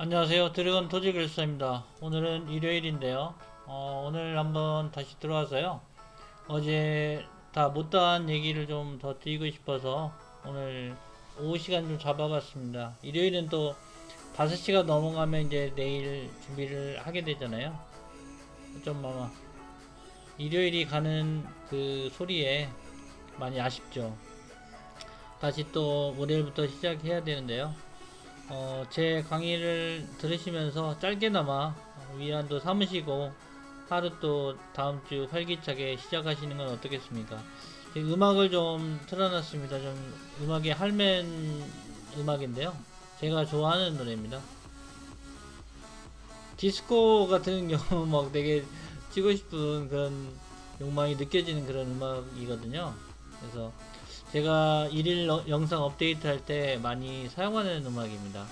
안녕하세요. 드래곤 토지글스입니다. 오늘은 일요일인데요. 오늘 한번 다시 들어와서요. 어제 다 못다한 얘기를 좀 더 드리고 싶어서 오늘 오후 시간 좀 잡아봤습니다. 일요일은 또 5시가 넘어가면 이제 내일 준비를 하게 되잖아요. 좀 아마 일요일이 가는 그 소리에 많이 아쉽죠. 다시 또 월요일부터 시작해야 되는데요. 제 강의를 들으시면서 짧게나마 위안도 삼으시고 하루 또 다음 주 활기차게 시작하시는 건 어떻겠습니까? 음악을 좀 틀어놨습니다. 좀 음악이 할맨 음악인데요. 제가 좋아하는 노래입니다. 디스코 같은 경우 막 되게 치고 싶은 그런 욕망이 느껴지는 그런 음악이거든요. 그래서 제가 일일 영상 업데이트 할 때 많이 사용하는 음악입니다.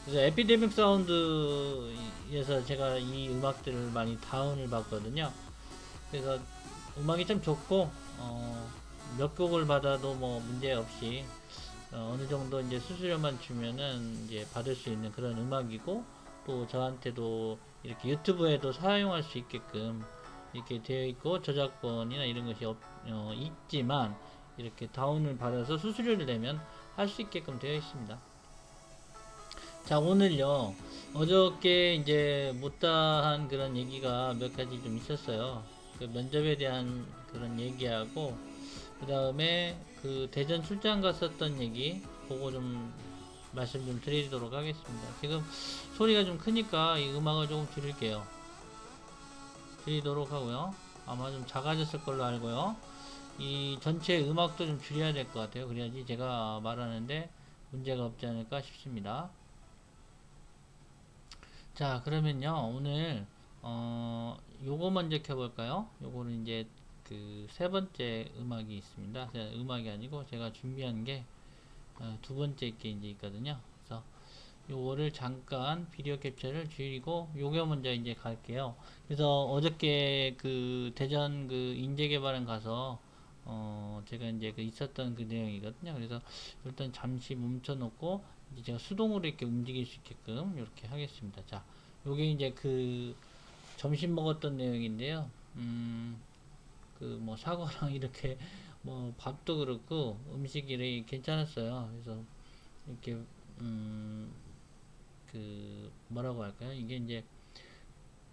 그래서 에피데믹 사운드에서 제가 이 음악들을 많이 다운을 받거든요. 그래서 음악이 참 좋고 몇 곡을 받아도 뭐 문제 없이 느 정도 이제 수수료만 주면은 이제 받을 수 있는 그런 음악이고, 또 저한테도 이렇게 유튜브에도 사용할 수 있게끔 이렇게 되어 있고, 저작권이나 이런 것이 있지만 이렇게 다운을 받아서 수수료를 내면 할 수 있게끔 되어 있습니다. 자, 오늘요. 어저께 이제 못다한 그런 얘기가 몇 가지 좀 있었어요. 그 면접에 대한 그런 얘기하고, 그 다음에 그 대전 출장 갔었던 얘기, 그거 좀 말씀 좀 드리도록 하겠습니다. 지금 소리가 좀 크니까 이 음악을 조금 줄일게요. 드리도록 하고요. 아마 좀 작아졌을 걸로 알고요. 이 전체 음악도 좀 줄여야 될 것 같아요. 그래야지 제가 말하는데 문제가 없지 않을까 싶습니다. 자, 그러면요, 오늘, 요거 먼저 켜볼까요? 요거는 이제 그 세 번째 음악이 있습니다. 음악이 아니고 제가 준비한 게 두 번째 게 이제 있거든요. 그래서 요거를 잠깐 비디오 캡처를 줄이고 요거 먼저 이제 갈게요. 그래서 어저께 그 대전 그 인재개발원 가서 제가 이제 그 있었던 그 내용이거든요. 그래서 일단 잠시 멈춰 놓고 이제 제가 수동으로 이렇게 움직일 수 있게끔 이렇게 하겠습니다. 자, 요게 이제 그 점심 먹었던 내용인데요. 그 뭐 사과랑 이렇게 뭐 밥도 그렇고 음식이 괜찮았어요. 그래서 이렇게 음 그 뭐라고 할까요? 이게 이제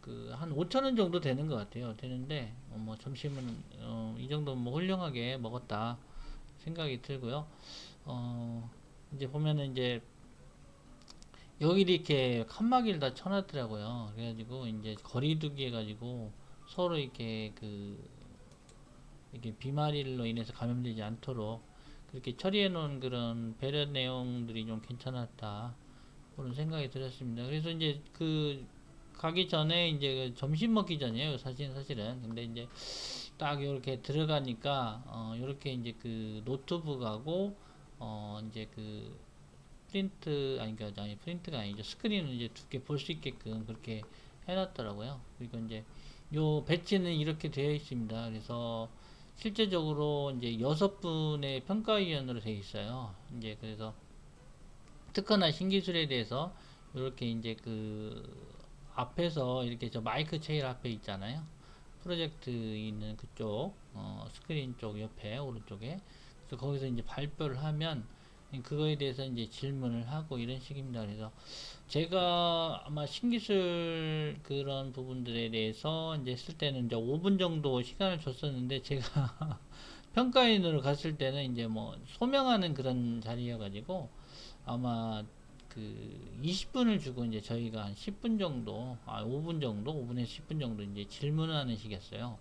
그 한 5,000원 정도 되는 것 같아요. 되는데 뭐 점심은 이 정도면 뭐 훌륭하게 먹었다 생각이 들고요. 어 이제 보면은 이제 여기 이렇게 칸막이를 다 쳐놨더라고요. 그래가지고 이제 거리두기 해가지고 서로 이렇게 그 이렇게 비말일로 인해서 감염되지 않도록 그렇게 처리해 놓은 그런 배려 내용들이 좀 괜찮았다, 그런 생각이 들었습니다. 그래서 이제 그 가기 전에 이제 점심 먹기 전이에요. 사실은. 근데 이제 딱 이렇게 들어가니까 이렇게 이제 그 노트북하고 이제 그 프린트 아니 그 아니 프린트가 아니죠. 스크린을 이제 두 개 볼 수 있게끔 그렇게 해놨더라고요. 그리고 이제 요 배치는 이렇게 되어 있습니다. 그래서 실제적으로 이제 6분의 평가위원으로 되어 있어요. 이제 그래서 특허나 신기술에 대해서 이렇게 이제 그 앞에서 이렇게 저 마이크 체일 앞에 있잖아요. 프로젝트 있는 그쪽 스크린 쪽 옆에 오른쪽에, 그래서 거기서 이제 발표를 하면 그거에 대해서 이제 질문을 하고 이런 식입니다. 그래서 제가 아마 신기술 그런 부분들에 대해서 이제 했을 때는 이제 5분 정도 시간을 줬었는데, 제가 평가인으로 갔을 때는 이제 뭐 소명하는 그런 자리여가지고 아마 그 20분을 주고 이제 저희가 한 10분 정도, 5분 정도, 5분에서 10분 정도 이제 질문을 하는 식이었어요.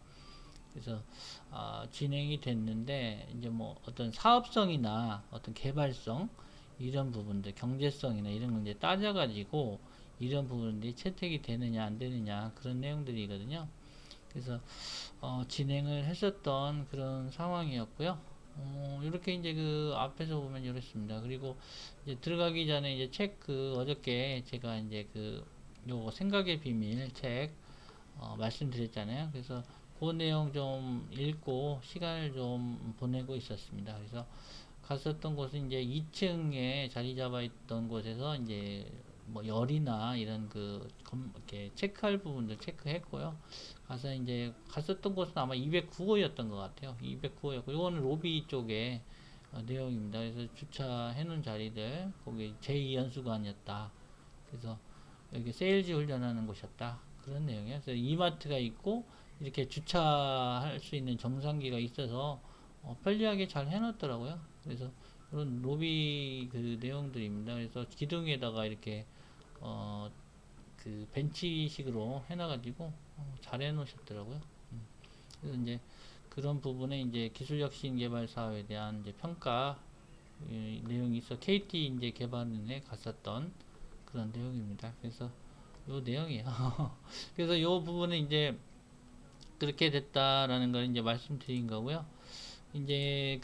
그래서 진행이 됐는데, 이제 뭐 어떤 사업성이나 어떤 개발성 이런 부분들, 경제성이나 이런 걸 이제 따져가지고 이런 부분들이 채택이 되느냐 안 되느냐 그런 내용들이거든요. 그래서 진행을 했었던 그런 상황이었고요. 이렇게 이제 그 앞에서 보면 이렇습니다. 그리고 이제 들어가기 전에 이제 책, 그 어저께 제가 이제 그 요거 생각의 비밀 책 말씀드렸잖아요. 그래서 그 내용 좀 읽고 시간을 좀 보내고 있었습니다. 그래서 갔었던 곳은 이제 2층에 자리 잡아 있던 곳에서 이제 뭐 열이나 이런 이렇게 체크할 부분들 체크했고요. 가서 이제 갔었던 곳은 아마 209호였던 것 같아요. 209호였고, 이거는 로비 쪽에 내용입니다. 그래서 주차해 놓은 자리들, 거기 제2연수관이었다. 그래서 여기 세일즈 훈련하는 곳이었다. 그런 내용이에요. 그래서 이마트가 있고, 이렇게 주차할 수 있는 정상기가 있어서 편리하게 잘 해놨더라고요. 그래서 그런 로비 내용들입니다. 그래서 기둥에다가 이렇게 어, 벤치식으로 해놔가지고 잘 해놓으셨더라고요. 그래서 이제 그런 부분에 이제 기술혁신 개발 사업에 대한 이제 평가 내용이 있어 KT 이제 개발인에 갔었던 그런 내용입니다. 그래서 요 내용이에요. 그래서 요 부분은 이제 그렇게 됐다라는 걸 이제 말씀드린 거고요. 이제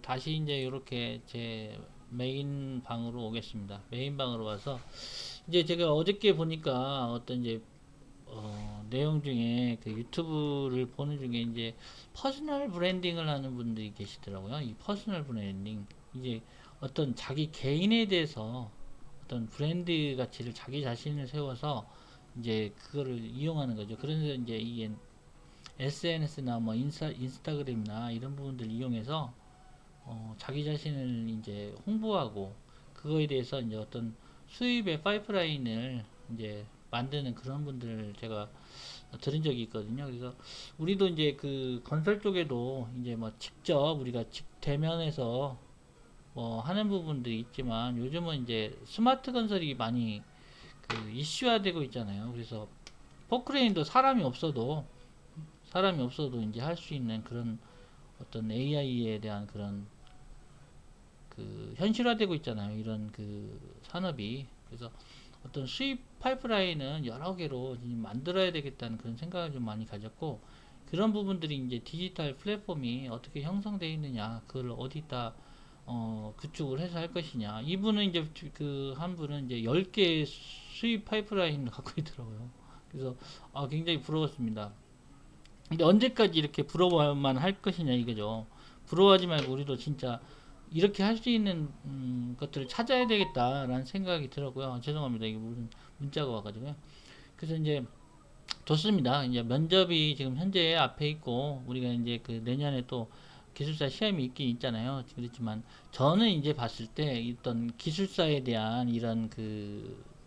다시 이제 이렇게 제 메인 방으로 오겠습니다. 메인 방으로 와서 이제 제가 어저께 보니까 어떤 이제 내용 중에 유튜브를 보는 중에 이제 퍼스널 브랜딩을 하는 분들이 계시더라고요. 이 퍼스널 브랜딩 이제 어떤 자기 개인에 대해서 어떤 브랜드 가치를 자기 자신을 세워서 이제 그거를 이용하는 거죠. 그래서 이제 이게 SNS나 뭐 인스타그램이나 이런 부분들 이용해서 자기 자신을 이제 홍보하고 그거에 대해서 이제 어떤 수입의 파이프라인을 이제 만드는 그런 분들 제가 들은 적이 있거든요. 그래서 우리도 이제 건설 쪽에도 이제 뭐 직접 우리가 대면해서 뭐 하는 부분들이 있지만 요즘은 이제 스마트 건설이 많이 이슈화되고 있잖아요. 그래서 포크레인도 사람이 없어도 이제 할 수 있는 그런 어떤 AI에 대한 그런 현실화되고 있잖아요. 이런 산업이. 그래서 어떤 수입 파이프라인은 여러 개로 만들어야 되겠다는 그런 생각을 좀 많이 가졌고, 그런 부분들이 이제 디지털 플랫폼이 어떻게 형성되어 있느냐, 그걸 어디다 구축을 해서 할 것이냐. 이분은 이제 한 분은 이제 10개 수입 파이프라인을 갖고 있더라고요. 그래서 굉장히 부러웠습니다. 근데 언제까지 이렇게 부러워만 할 것이냐 이거죠. 부러워하지 말고 우리도 진짜 이렇게 할 수 있는 것들을 찾아야 되겠다라는 생각이 들었고요. 죄송합니다. 이게 무슨 문자가 와가지고요. 그래서 이제 좋습니다. 이제 면접이 지금 현재 앞에 있고 우리가 이제 내년에 또 기술사 시험이 있긴 있잖아요. 그렇지만 저는 이제 봤을 때 어떤 기술사에 대한 이런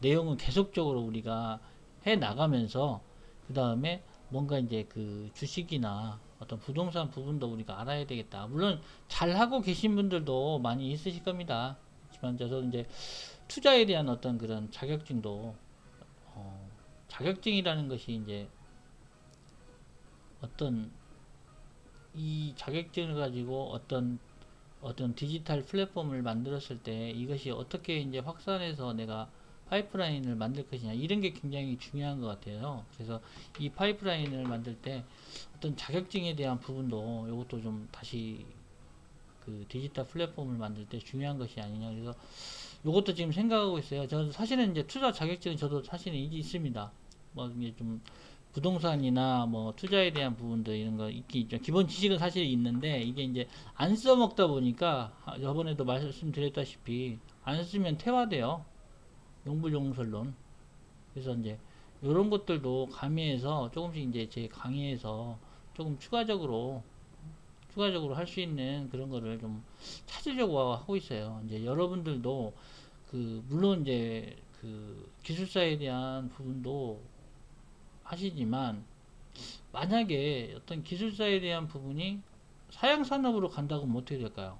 내용은 계속적으로 우리가 해 나가면서 그 다음에 뭔가 이제 주식이나 어떤 부동산 부분도 우리가 알아야 되겠다. 물론 잘 하고 계신 분들도 많이 있으실 겁니다. 하지만 저도 이제 투자에 대한 어떤 그런 자격증도 자격증이라는 것이 이제 어떤 이 자격증을 가지고 어떤 디지털 플랫폼을 만들었을 때 이것이 어떻게 이제 확산해서 내가 파이프라인을 만들 것이냐 이런 게 굉장히 중요한 것 같아요. 그래서 이 파이프라인을 만들 때 어떤 자격증에 대한 부분도 이것도 좀 다시 디지털 플랫폼을 만들 때 중요한 것이 아니냐. 그래서 이것도 지금 생각하고 있어요. 저는 사실은 이제 투자 자격증은 저도 사실은 이제 있습니다. 뭐 이게 좀 부동산이나 뭐 투자에 대한 부분도 이런 거 있긴 있죠. 기본 지식은 사실 있는데 이게 이제 안 써먹다 보니까 저번에도 말씀드렸다시피 안 쓰면 퇴화돼요. 용불용설론. 그래서 이제 이런 것들도 가미해서 조금씩 이제 제 강의에서 조금 추가적으로 할 수 있는 그런 거를 좀 찾으려고 하고 있어요. 이제 여러분들도 물론 이제 기술사에 대한 부분도 하시지만 만약에 어떤 기술사에 대한 부분이 사양산업으로 간다고 하면 어떻게 될까요?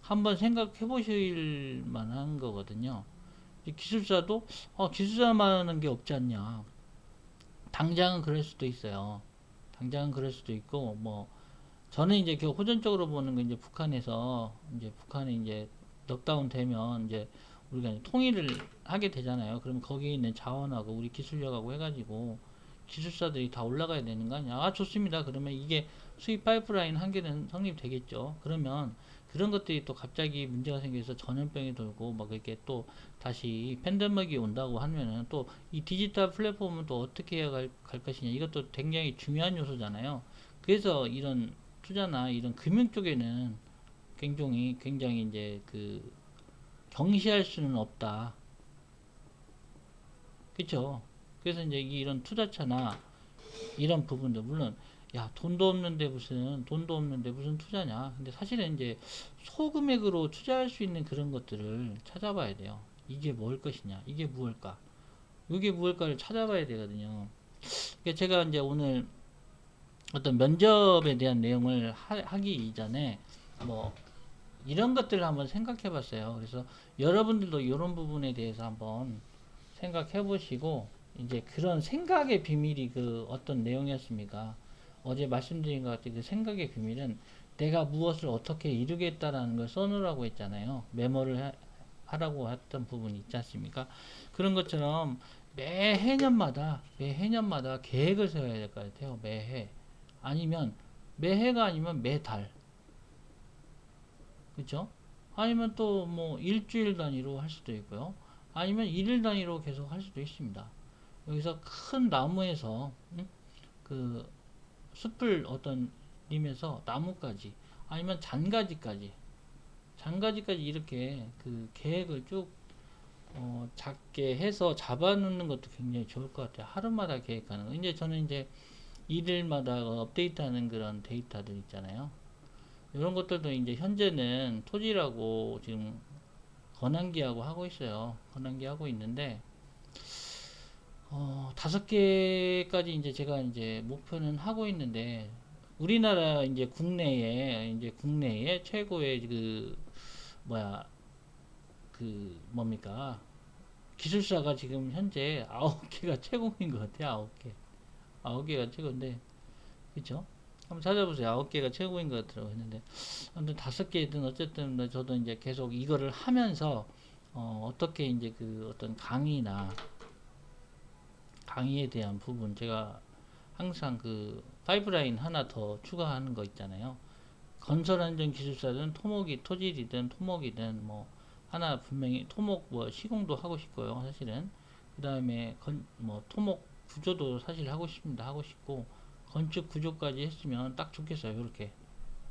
한번 생각해 보실 만한 거거든요. 기술사도 기술사만 하는 게 없지 않냐. 당장은 그럴 수도 있어요. 당장은 그럴 수도 있고 뭐 저는 이제 호전적으로 보는 건 이제 북한에 이제 넉다운 되면 이제 우리가 이제 통일을 하게 되잖아요. 그러면 거기에 있는 자원하고 우리 기술력하고 해가지고 기술사들이 다 올라가야 되는 거 아니야? 좋습니다. 그러면 이게 수입 파이프라인 한 개는 성립되겠죠. 그러면 그런 것들이 또 갑자기 문제가 생겨서 전염병이 돌고 막 이렇게 또 다시 팬데믹이 온다고 하면은 또 이 디지털 플랫폼은 또 어떻게 갈 것이냐 이것도 굉장히 중요한 요소잖아요. 그래서 이런 투자나 이런 금융 쪽에는 굉장히 이제 경시할 수는 없다. 그쵸? 그래서 이제 이런 투자처나 이런 부분도 물론 야 돈도 없는데 무슨 투자냐. 근데 사실은 이제 소금액으로 투자할 수 있는 그런 것들을 찾아봐야 돼요. 이게 뭘 것이냐, 이게 무엇일까, 이게 무엇일까를 찾아봐야 되거든요. 그러니까 제가 이제 오늘 어떤 면접에 대한 내용을 하기 이전에 뭐 이런 것들을 한번 생각해 봤어요. 그래서 여러분들도 이런 부분에 대해서 한번 생각해 보시고, 이제 그런 생각의 비밀이 그 어떤 내용이었습니까? 어제 말씀드린 것 같이 그 생각의 비밀은 내가 무엇을 어떻게 이루겠다라는 걸 써놓으라고 했잖아요. 메모를 하라고 했던 부분이 있지 않습니까? 그런 것처럼 매해년마다 계획을 세워야 될 것 같아요. 매해. 아니면 매해가 아니면 매달. 그죠? 아니면 또 뭐 일주일 단위로 할 수도 있고요. 아니면 일일 단위로 계속 할 수도 있습니다. 여기서 큰 나무에서 그 숲을 어떤 님에서 나무까지 아니면 잔가지까지 이렇게 그 계획을 쭉 작게 해서 잡아놓는 것도 굉장히 좋을 것 같아요. 하루마다 계획하는 거. 이제 저는 이제 일일마다 업데이트하는 그런 데이터들 있잖아요. 이런 것들도 이제 현재는 토지라고 지금 권한기하고 하고 있어요. 권한기 하고 있는데 5개까지 이제 제가 이제 목표는 하고 있는데, 우리나라 이제 국내에 최고의 그 뭐야 그 뭡니까 기술사가 지금 현재 9개가 최고인 것 같아요. 9개. 9개가 최고인데, 그쵸? 한번 찾아보세요. 9개가 최고인 것 같더라고 했는데, 아무튼 5개든 어쨌든 저도 이제 계속 이거를 하면서 어떻게 이제 그 어떤 강의에 대한 부분, 제가 항상 그 파이프라인 하나 더 추가하는 거 있잖아요. 건설안전 기술사든 토질이든 토목이든 뭐 하나 분명히 토목 뭐 시공도 하고 싶고요. 사실은 그 다음에 뭐 토목 구조도 사실 하고 싶습니다. 하고 싶고 건축 구조까지 했으면 딱 좋겠어요.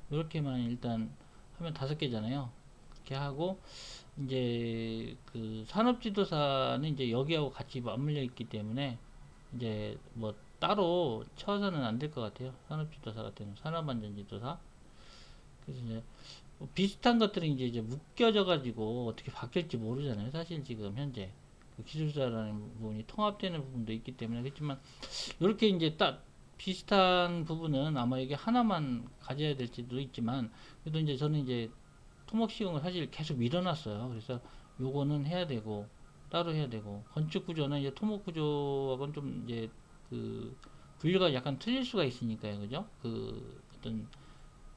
이렇게만 일단 하면 5개잖아요. 그렇게 하고 이제 그 산업지도사는 이제 여기하고 같이 맞물려 있기 때문에 이제 뭐 따로 쳐서는 안 될 것 같아요. 산업지도사 같은 경우 산업안전지도사. 그래서 이제 뭐 비슷한 것들이 이제 묶여져 가지고 어떻게 바뀔지 모르잖아요. 사실 지금 현재 그 기술사라는 부분이 통합되는 부분도 있기 때문에. 그렇지만 이렇게 이제 딱 비슷한 부분은 아마 이게 하나만 가져야 될지도 있지만, 그래도 이제 저는 이제 토목 시공을 사실 계속 밀어놨어요. 그래서 요거는 해야 되고 따로 해야 되고, 건축 구조는 이제 토목 구조하고는 좀 이제 그 분류가 약간 틀릴 수가 있으니까요. 그죠? 그 어떤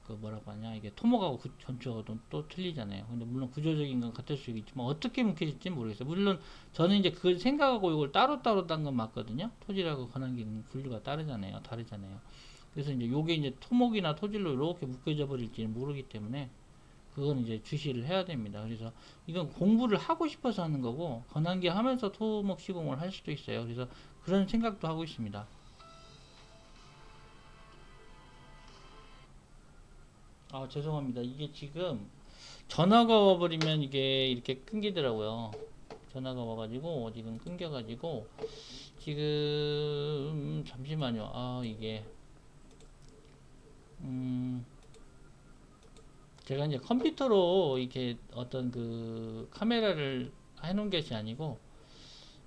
그 뭐라고 하냐, 이게 토목하고 건축하고도 또 틀리잖아요. 근데 물론 구조적인 건 같을 수 있지만 어떻게 묶여질지 모르겠어요. 물론 저는 이제 그걸 생각하고 이걸 따로따로 딴 건 맞거든요. 토지라고 권한기는 분류가 다르잖아요. 그래서 이제 요게 이제 토목이나 토질로 이렇게 묶여져 버릴지는 모르기 때문에 그건 이제 주시를 해야 됩니다. 그래서 이건 공부를 하고 싶어서 하는 거고, 권한기 하면서 토목 시공을 할 수도 있어요. 그래서 그런 생각도 하고 있습니다. 아, 죄송합니다. 이게 지금 전화가 와버리면 이게 이렇게 끊기더라고요. 전화가 와가지고 지금 끊겨가지고 지금 잠시만요. 아, 이게 음 제가 이제 컴퓨터로 이렇게 어떤 그 카메라를 해놓은 것이 아니고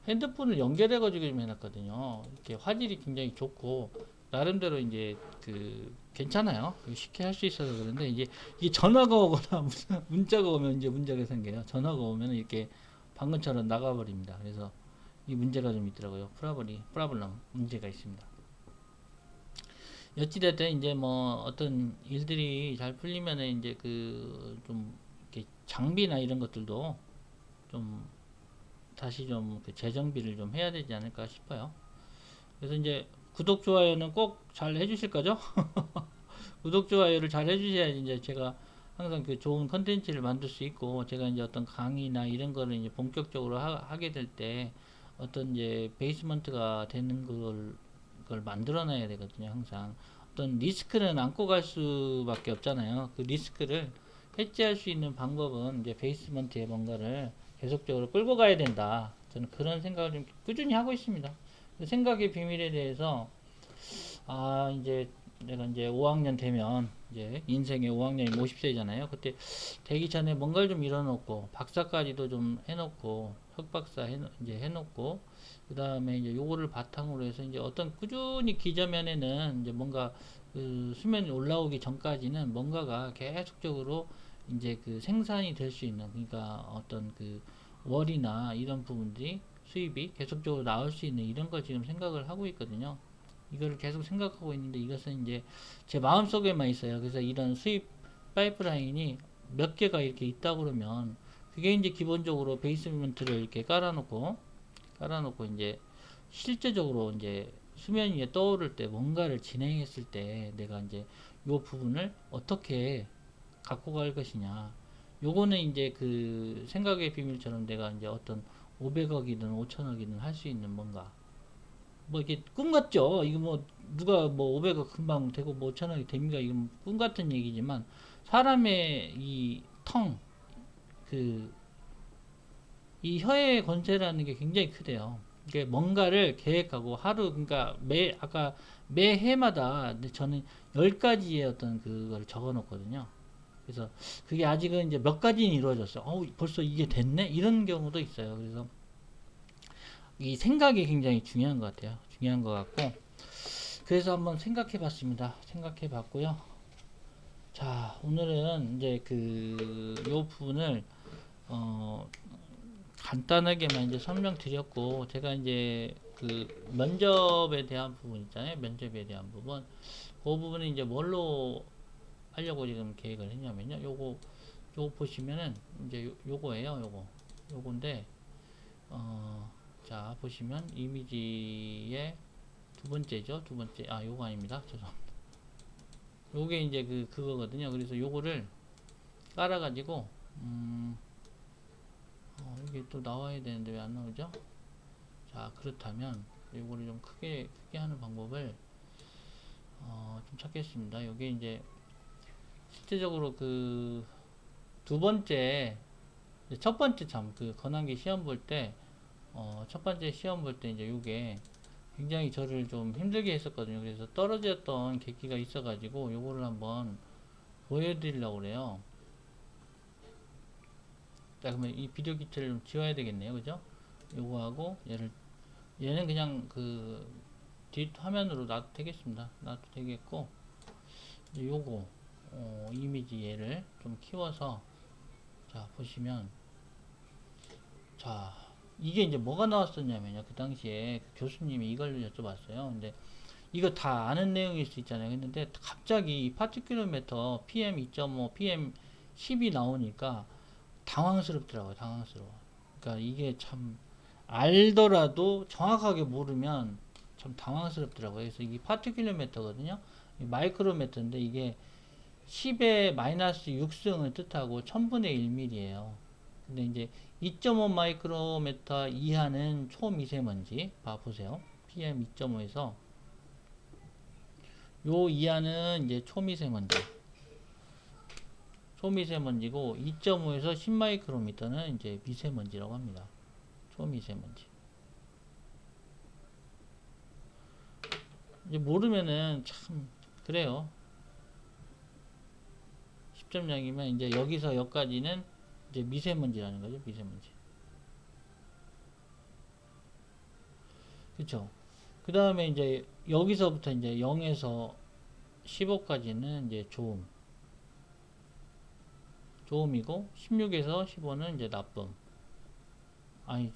핸드폰을 연결해가지고 좀 해놨거든요. 이렇게 화질이 굉장히 좋고 나름대로 이제 그 괜찮아요. 쉽게 할 수 있어서 그런데 이게 전화가 오거나 문자가 오면 이제 문제가 생겨요. 전화가 오면 이렇게 방금처럼 나가버립니다. 그래서 이 문제가 좀 있더라고요. 프라블럼 문제가 있습니다. 어찌됐든 이제 뭐 어떤 일들이 잘 풀리면은 이제 그 좀 이렇게 장비나 이런 것들도 좀 다시 좀그 재정비를 좀 해야 되지 않을까 싶어요. 그래서 이제 구독 좋아요는 꼭 잘 해주실 거죠? 구독 좋아요를 잘 해주셔야지 이제 제가 항상 그 좋은 컨텐츠를 만들 수 있고, 제가 이제 어떤 강의나 이런 거를 이제 본격적으로 하게 될 때 어떤 이제 베이스먼트가 되는 걸 만들어 놔야 되거든요. 항상 어떤 리스크는 안고 갈 수밖에 없잖아요. 그 리스크를 해지할 수 있는 방법은 이제 베이스먼트에 뭔가를 계속적으로 끌고 가야 된다. 저는 그런 생각을 좀 꾸준히 하고 있습니다. 생각의 비밀에 대해서 이제 내가 이제 5학년 되면 이제 인생의 5학년이 50세잖아요. 그때 되기 전에 뭔가를 좀 이뤄놓고 박사까지도 좀 해놓고 흑박사 이제 해놓고 그 다음에 이제 요거를 바탕으로 해서 이제 어떤 꾸준히 기저면에는 이제 뭔가 그 수면이 올라오기 전까지는 뭔가가 계속적으로 이제 그 생산이 될 수 있는, 그러니까 어떤 그 월이나 이런 부분들이 수입이 계속적으로 나올 수 있는 이런 걸 지금 생각을 하고 있거든요. 이거를 계속 생각하고 있는데 이것은 이제 제 마음속에만 있어요. 그래서 이런 수입 파이프라인이 몇 개가 이렇게 있다 그러면 그게 이제 기본적으로 베이스먼트를 이렇게 깔아놓고 이제 실제적으로 이제 수면 위에 떠오를 때 뭔가를 진행했을 때 내가 이제 요 부분을 어떻게 갖고 갈 것이냐. 요거는 이제 그 생각의 비밀처럼 내가 이제 어떤 500억이든 5천억이든 할 수 있는 뭔가 뭐 이게 꿈 같죠. 이거 뭐 누가 뭐 500억 금방 되고 뭐 5천억이 됩니까? 이건 꿈 같은 얘기지만 사람의 이 그 이 혀의 권세라는 게 굉장히 크대요. 이게 뭔가를 계획하고 하루 그러니까 아까 매 해마다 저는 10가지의 어떤 그걸 적어 놓거든요. 그래서 그게 아직은 이제 몇 가지는 이루어졌어요. 벌써 이게 됐네? 이런 경우도 있어요. 그래서 이 생각이 굉장히 중요한 것 같아요. 중요한 것 같고 그래서 한번 생각해 봤습니다. 생각해 봤고요. 자, 오늘은 이제 요 부분을 어 간단하게만 이제 설명드렸고 제가 이제 그 면접에 대한 부분 있잖아요. 면접에 대한 부분. 그 부분은 이제 뭘로 하려고 지금 계획을 했냐면요. 요거 보시면은 이제 요거예요. 요건데 자, 보시면 이미지의 두 번째죠. 두 번째. 요거 아닙니다. 죄송합니다. 요게 이제 그거거든요. 그래서 요거를 깔아가지고, 이게 또 나와야 되는데 왜 안 나오죠? 자, 그렇다면 요거를 좀 크게 하는 방법을, 좀 찾겠습니다. 요게 이제 실제적으로 두 번째, 첫 번째 건환기 시험 볼 때, 첫 번째 시험 볼 때 이제 요게 굉장히 저를 좀 힘들게 했었거든요. 그래서 떨어졌던 계기가 있어가지고 요거를 한번 보여드리려고 그래요. 자, 그러면 이 비디오 기체를 좀 지워야 되겠네요. 그죠? 요거하고 얘는 그냥 뒷 화면으로 놔도 되겠습니다. 놔도 되겠고 요거 이미지 얘를 좀 키워서 자 보시면 자 이게 이제 뭐가 나왔었냐면요. 그 당시에 그 교수님이 이걸 여쭤봤어요. 근데 이거 다 아는 내용일 수 있잖아요. 근데 갑자기 이 파티큘러미터 PM2.5, PM10이 나오니까 당황스럽더라고요. 당황스러워. 그러니까 이게 참 알더라도 정확하게 모르면 참 당황스럽더라고요. 그래서 이게 파티큘러미터거든요. 마이크로미터인데 이게 10의 마이너스 6승을 뜻하고 1000분의 1mm예요. 근데 이제 2.5 마이크로미터 이하는 초미세먼지 보세요. PM 2.5에서 요 이하는 이제 초미세먼지고 2.5에서 10마이크로미터는 이제 미세먼지라고 합니다. 초미세먼지. 이제 모르면은 참 그래요. 10점 양이면 이제 여기서 여기까지는 이제 미세먼지라는 거죠. 미세먼지. 그쵸? 그 다음에 이제 여기서부터 이제 0에서 15까지는 이제 좋음이고 16에서 15는 이제 나쁨. 아니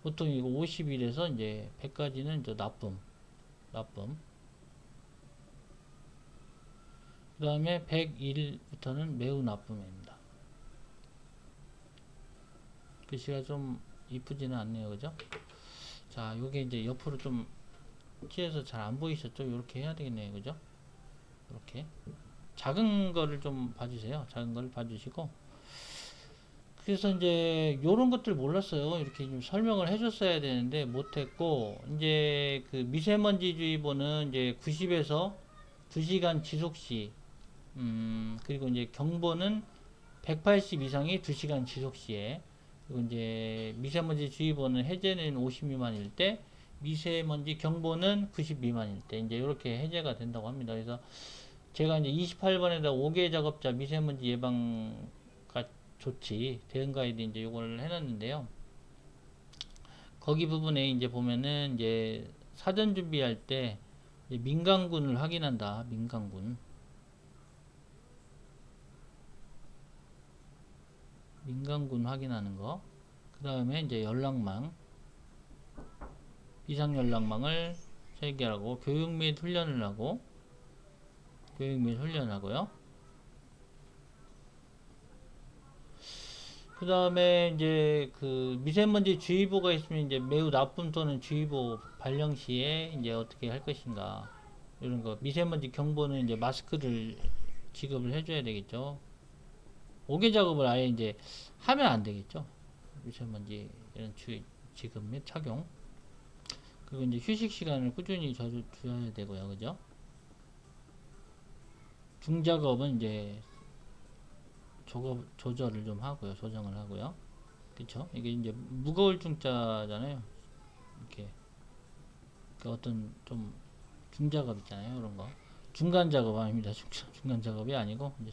보통이고 51에서 이제 100까지는 이제 나쁨. 그 다음에 101부터는 매우 나쁨입니다. 글씨가 좀 이쁘지는 않네요. 그죠? 자, 요게 이제 옆으로 좀 튀어서 잘 안 보이셨죠? 이렇게 해야 되겠네요. 그죠? 이렇게. 작은 거를 좀 봐주세요. 작은 거를 봐주시고. 그래서 이제 요런 것들 몰랐어요. 이렇게 좀 설명을 해줬어야 되는데 못했고, 이제 그 미세먼지주의보는 이제 90에서 2시간 지속시, 그리고 이제 경보는 180 이상이 2시간 지속시에, 그리고 이제 미세먼지 주의보는 해제는 50 미만일 때, 미세먼지 경보는 90 미만일 때 이제 이렇게 해제가 된다고 합니다. 그래서 제가 이제 28번에다 5개 작업자 미세먼지 예방가 조치 대응 가이드 이제 요걸 해놨는데요. 거기 부분에 이제 보면은 이제 사전 준비할 때 민간군을 확인한다. 민간군 확인하는 거. 그 다음에 이제 연락망, 비상 연락망을 설계하고 교육 및 훈련을 하고 하고요. 그 다음에 이제 그 미세먼지 주의보가 있으면 이제 매우 나쁨 또는 주의보 발령 시에 이제 어떻게 할 것인가 이런 거. 미세먼지 경보는 이제 마스크를 지급을 해줘야 되겠죠. 5개 작업을 아예 이제 하면 안 되겠죠. 미세먼지 이런 주의 지급 및 착용. 그리고 이제 휴식 시간을 꾸준히 줘야 되고요. 그죠? 중작업은 이제 조절을 좀 하고요. 조정을 하고요. 그쵸? 이게 이제 무거울 중자잖아요. 이렇게 그 어떤 좀 중작업 있잖아요. 이런 거. 중간 작업 아닙니다. 중간 작업이 아니고 이제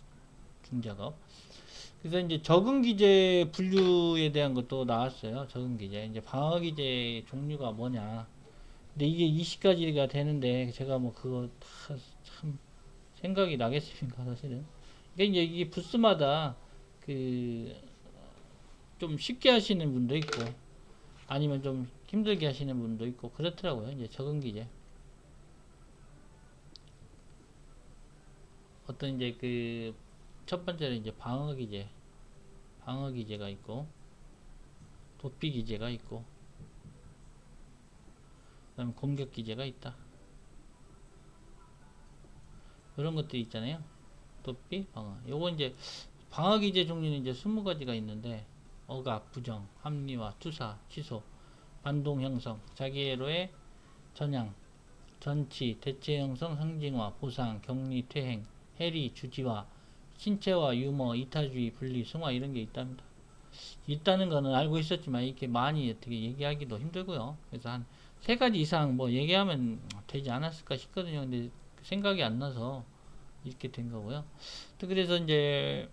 중작업. 그래서 이제 적응 기제 분류에 대한 것도 나왔어요. 적응 기제. 이제 방어 기제 종류가 뭐냐. 근데 이게 20가지가 되는데 제가 뭐 그거 다 참 생각이 나겠습니까, 사실은. 그러니까 이제 이게 부스마다 그 좀 쉽게 하시는 분도 있고 아니면 좀 힘들게 하시는 분도 있고 그렇더라고요. 이제 적응 기제. 어떤 이제 그 첫 번째로 이제 방어 기제가 있고 도피 기제가 있고 그다음에 공격 기제가 있다. 이런 것들이 있잖아요. 도피, 방어. 요거 이제 방어 기제 종류는 이제 20가지가 있는데 억압, 부정, 합리화, 투사, 취소, 반동 형성, 자기애로의 전향, 전치, 대체 형성, 상징화, 보상, 격리, 퇴행, 해리, 주지화, 신체화, 유머, 이타주의, 분리, 승화 이런 게 있답니다. 있다는 거는 알고 있었지만 이렇게 많이 어떻게 얘기하기도 힘들고요. 그래서 한 3가지 이상 뭐 얘기하면 되지 않았을까 싶거든요. 근데 생각이 안 나서 이렇게 된 거고요. 또 그래서 이제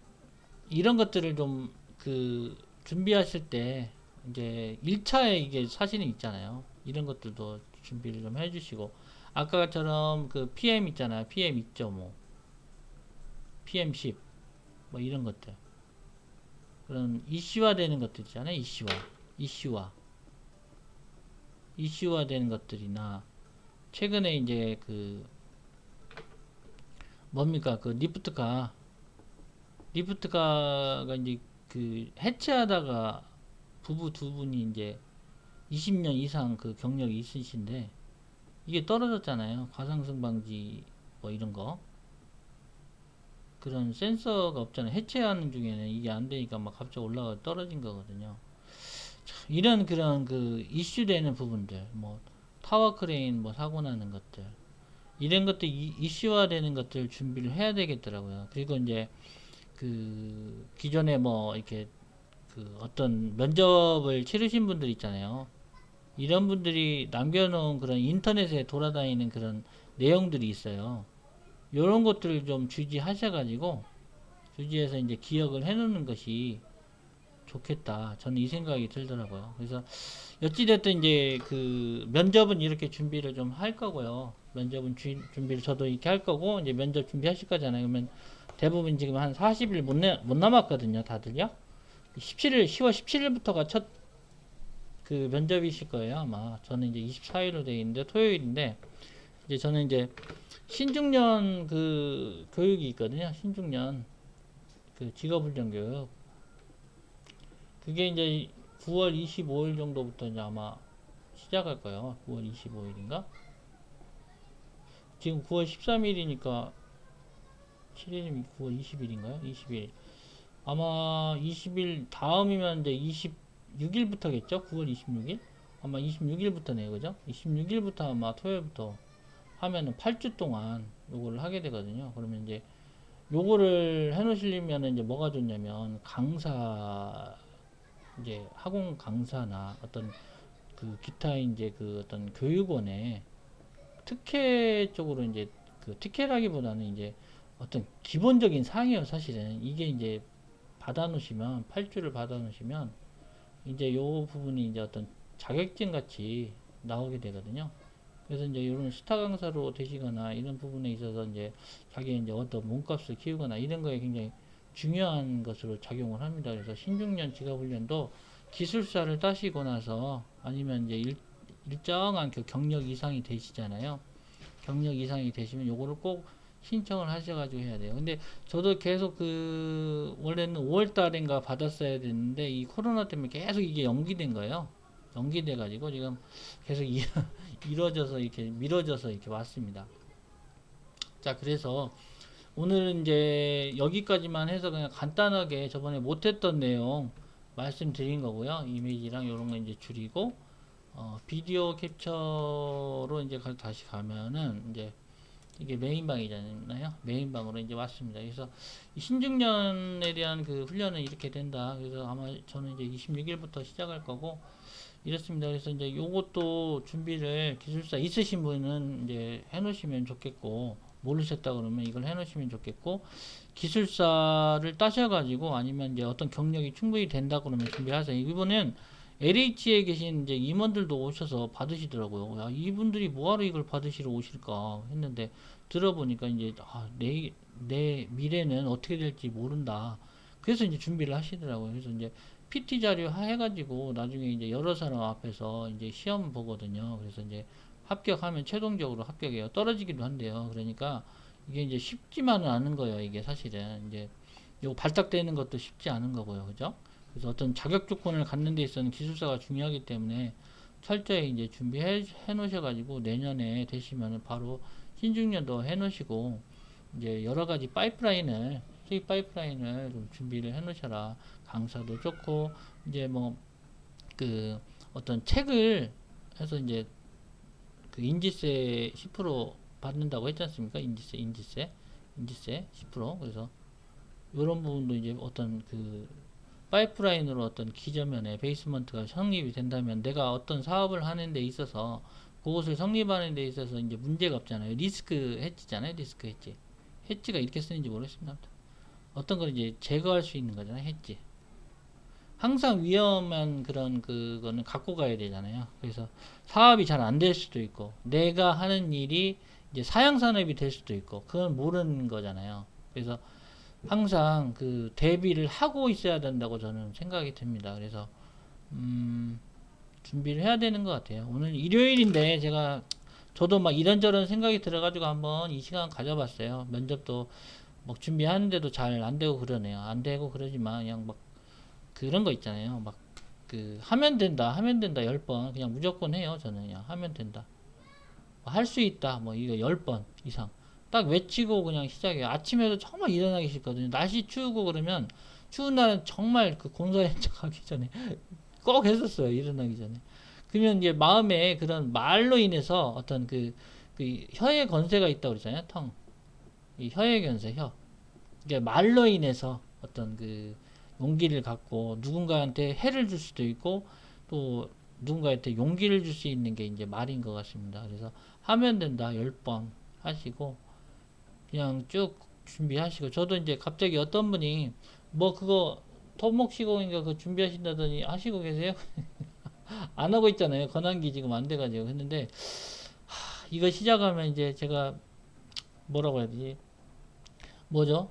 이런 것들을 좀 그 준비하실 때 이제 1차에 이게 사실은 있잖아요. 이런 것들도 준비를 좀 해주시고 아까처럼 그 PM 있잖아요. PM 2.5, PM 10, 뭐 이런 것들 그런 이슈화 되는 것들 있잖아요. 이슈화 이슈화 되는 것들이나 최근에 이제 그 뭡니까 그 리프트카가 이제 그 해체하다가 부부 두 분이 이제 20년 이상 그 경력이 있으신데 이게 떨어졌잖아요. 과상승 방지 뭐 이런 거 그런 센서가 없잖아요. 해체하는 중에는 이게 안 되니까 막 갑자기 올라가 떨어진 거거든요. 이런 그런 그 이슈되는 부분들 뭐 타워 크레인 뭐 사고 나는 것들 이런 것들 이슈화 되는 것들 준비를 해야 되겠더라고요. 그리고 이제 그 기존에 뭐 이렇게 그 어떤 면접을 치르신 분들 있잖아요. 이런 분들이 남겨놓은 그런 인터넷에 돌아다니는 그런 내용들이 있어요. 이런 것들을 좀 주지하셔가지고 주지해서 이제 기억을 해놓는 것이 좋겠다. 저는 이 생각이 들더라고요. 그래서 어찌됐든 이제 그 면접은 이렇게 준비를 좀 할 거고요. 면접은 준비를 저도 이렇게 할 거고 이제 면접 준비하실 거잖아요. 그러면 대부분 지금 한 40일 못 남았거든요. 다들요. 10월 17일부터가 첫 그 면접이실 거예요. 아마 저는 이제 24일로 되어 있는데 토요일인데 이제 저는 이제 신중년 그 교육이 있거든요. 신중년 그 직업훈련 교육. 그게 이제 9월 25일 정도부터 이제 아마 시작할 거예요. 9월 25일인가? 지금 9월 13일이니까 7일이면 9월 20일인가요? 20일. 아마 20일 다음이면 이제 26일부터겠죠? 9월 26일? 아마 26일부터네요. 그죠? 26일부터 아마 토요일부터 하면은 8주 동안 요거를 하게 되거든요. 그러면 이제 요거를 해 놓으시려면 이제 뭐가 좋냐면 강사를 이제 학원 강사나 어떤 그 기타 이제 그 어떤 교육원에 특혜 쪽으로 이제 그 특혜라기보다는 이제 어떤 기본적인 사항이에요. 사실은 이게 이제 받아 놓으시면 8주를 받아 놓으시면 이제 요 부분이 이제 어떤 자격증 같이 나오게 되거든요. 그래서 이제 이런 스타 강사로 되시거나 이런 부분에 있어서 이제 자기 이제 어떤 몸값을 키우거나 이런 거에 굉장히 중요한 것으로 작용을 합니다. 그래서 신중년 직업훈련도 기술사를 따시고 나서 아니면 이제 일정한 그 경력 이상이 되시잖아요. 경력 이상이 되시면 요거를 꼭 신청을 하셔가지고 해야 돼요. 근데 저도 계속 그 원래는 5월 달인가 받았어야 됐는데 이 코로나 때문에 계속 이게 연기된 거예요. 연기돼 가지고 지금 계속 이뤄져서 이렇게 미뤄져서 이렇게 왔습니다. 자, 그래서 오늘은 이제 여기까지만 해서 그냥 간단하게 저번에 못했던 내용 말씀드린 거고요. 이미지랑 이런 거 이제 줄이고 비디오 캡처로 이제 다시 가면은 이제 이게 메인방이잖아요. 메인방으로 이제 왔습니다. 그래서 신중년에 대한 그 훈련은 이렇게 된다. 그래서 아마 저는 이제 26일부터 시작할 거고 이렇습니다. 그래서 이제 요것도 준비를 기술사 있으신 분은 이제 해 놓으시면 좋겠고 모르셨다 그러면 이걸 해 놓으시면 좋겠고 기술사를 따셔가지고 아니면 이제 어떤 경력이 충분히 된다 그러면 준비하세요. 이번엔 LH에 계신 이제 임원들도 오셔서 받으시더라고요. 야, 이분들이 뭐하러 이걸 받으시러 오실까 했는데 들어보니까 이제 내 미래는 어떻게 될지 모른다. 그래서 이제 준비를 하시더라고요. 그래서 이제 PT 자료 해가지고 나중에 이제 여러 사람 앞에서 이제 시험 보거든요. 그래서 이제 합격하면 최종적으로 합격해요. 떨어지기도 한대요. 그러니까 이게 이제 쉽지만은 않은 거예요. 이게 사실은 이제 요 발탁되는 것도 쉽지 않은 거고요. 그죠? 그래서 어떤 자격 조건을 갖는 데 있어서는 기술사가 중요하기 때문에 철저히 이제 준비해 놓으셔가지고 내년에 되시면은 바로 신중년도 해 놓으시고 이제 여러 가지 파이프라인을 수익 파이프라인을 좀 준비를 해 놓으셔라. 강사도 좋고 이제 뭐 그 어떤 책을 해서 이제 그 인지세 10% 받는다고 했지 않습니까? 인지세 10%. 그래서 이런 부분도 이제 어떤 그 파이프라인으로 어떤 기저면에 베이스먼트가 성립이 된다면 내가 어떤 사업을 하는 데 있어서 그것을 성립하는 데 있어서 이제 문제가 없잖아요. 리스크 해지잖아요. 리스크 해지. 해지가 이렇게 쓰는지 모르겠습니다. 어떤 걸 이제 제거할 수 있는 거잖아요. 해지. 항상 위험한 그런 그거는 갖고 가야 되잖아요. 그래서 사업이 잘 안 될 수도 있고 내가 하는 일이 이제 사양 산업이 될 수도 있고 그건 모르는 거잖아요. 그래서 항상 그 대비를 하고 있어야 된다고 저는 생각이 듭니다. 그래서 준비를 해야 되는 것 같아요. 오늘 일요일인데 저도 막 이런저런 생각이 들어가지고 한번 이 시간 가져봤어요. 면접도 뭐 준비하는데도 잘 안 되고 그러네요. 안 되고 그러지만 그냥 막 그런 거 있잖아요. 막 그 하면 된다 10번 그냥 무조건 해요. 저는 그냥 하면 된다. 할 수 있다. 뭐 이거 10번 이상. 딱 외치고 그냥 시작해요. 아침에도 정말 일어나기 싫거든요. 날씨 추우고 그러면 추운 날은 정말 그 공사현장 가기 전에 꼭 했었어요. 일어나기 전에. 그러면 이제 마음에 그런 말로 인해서 어떤 그 혀의 건세가 있다고 그러잖아요. 텅. 이 혀의 건세, 혀. 이게 말로 인해서 어떤 그 용기를 갖고 누군가한테 해를 줄 수도 있고 또 누군가한테 용기를 줄 수 있는 게 이제 말인 것 같습니다. 그래서 하면 된다 10번 하시고 그냥 쭉 준비하시고 저도 이제 갑자기 어떤 분이 뭐 그거 토목 시공인가 그 준비하신다더니 하시고 계세요? 안 하고 있잖아요. 권한기 지금 안 돼가지고 했는데 이거 시작하면 이제 제가 뭐라고 해야 되지? 뭐죠?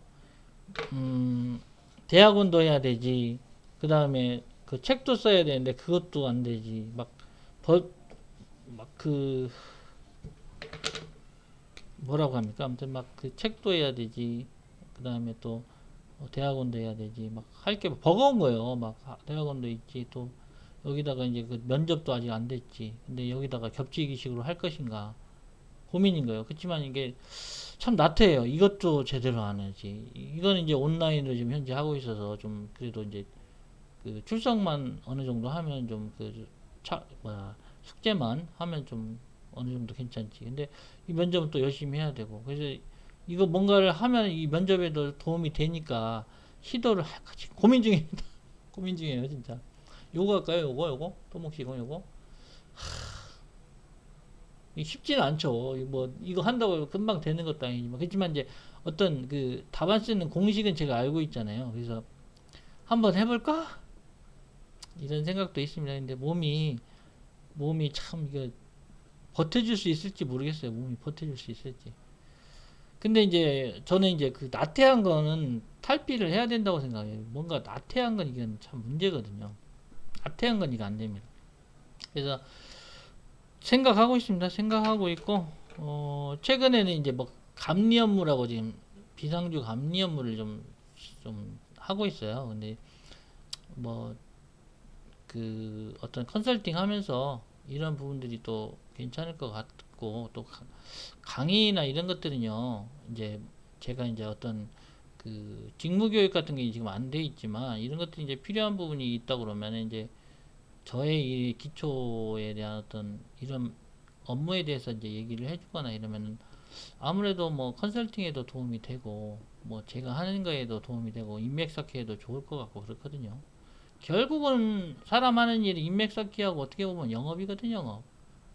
대학원도 해야 되지. 그 다음에 그 책도 써야 되는데 그것도 안 되지. 그 뭐라고 합니까? 아무튼 막 그 책도 해야 되지. 그 다음에 또 대학원도 해야 되지. 막 할 게 버거운 거예요. 막 대학원도 있지. 또 여기다가 이제 그 면접도 아직 안 됐지. 근데 여기다가 겹치기식으로 할 것인가 고민인 거예요. 그렇지만 이게 참 나태해요. 이것도 제대로 안 하지. 이거는 이제 온라인으로 지금 현재 하고 있어서 좀 그래도 이제 그 출석만 어느 정도 하면 좀 그 숙제만 하면 좀 어느 정도 괜찮지. 근데 이 면접은 또 열심히 해야 되고 그래서 이거 뭔가를 하면 이 면접에도 도움이 되니까 시도를 고민 중입니다. 고민 중이에요, 진짜. 요거 할까요? 요거 토목시공 요거 이게 쉽지는 않죠. 뭐 이거 한다고 금방 되는 것도 아니지만 그렇지만 이제 어떤 그 답안 쓰는 공식은 제가 알고 있잖아요. 그래서 한번 해볼까 이런 생각도 있습니다. 근데 몸이 참 이거 버텨줄 수 있을지 모르겠어요. 몸이 버텨줄 수 있을지. 근데 이제 저는 이제 그 나태한 거는 탈피를 해야 된다고 생각해요. 뭔가 나태한 건 이건 참 문제거든요. 나태한 건 이거 안 됩니다. 그래서 생각하고 있습니다. 생각하고 있고 최근에는 이제 뭐 감리 업무라고 지금 비상주 감리 업무를 좀 하고 있어요. 근데 뭐 그 어떤 컨설팅 하면서 이런 부분들이 또 괜찮을 것 같고 또 강의나 이런 것들은요 이제 제가 이제 어떤 그 직무 교육 같은 게 지금 안 돼 있지만 이런 것들이 이제 필요한 부분이 있다 그러면 이제 저의 이 기초에 대한 어떤 이런 업무에 대해서 이제 얘기를 해주거나 이러면은 아무래도 뭐 컨설팅에도 도움이 되고 뭐 제가 하는 거에도 도움이 되고 인맥 쌓기에도 좋을 것 같고 그렇거든요. 결국은 사람 하는 일이 인맥 쌓기하고 어떻게 보면 영업이거든요. 영업.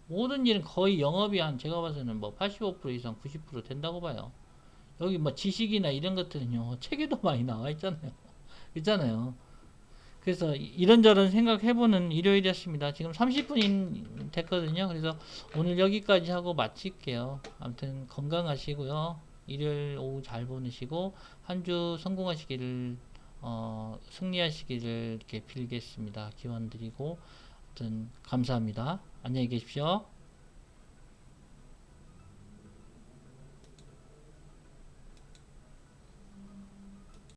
모든 일은 거의 영업이 한 제가 봐서는 뭐 85% 이상 90% 된다고 봐요. 여기 뭐 지식이나 이런 것들은요 책에도 많이 나와 있잖아요. 있잖아요. 그래서 이런저런 생각해보는 일요일이었습니다. 지금 30분 됐거든요. 그래서 오늘 여기까지 하고 마칠게요. 아무튼 건강하시고요. 일요일 오후 잘 보내시고 한 주 성공하시기를 승리하시기를 이렇게 빌겠습니다. 기원 드리고 아무튼 감사합니다. 안녕히 계십시오.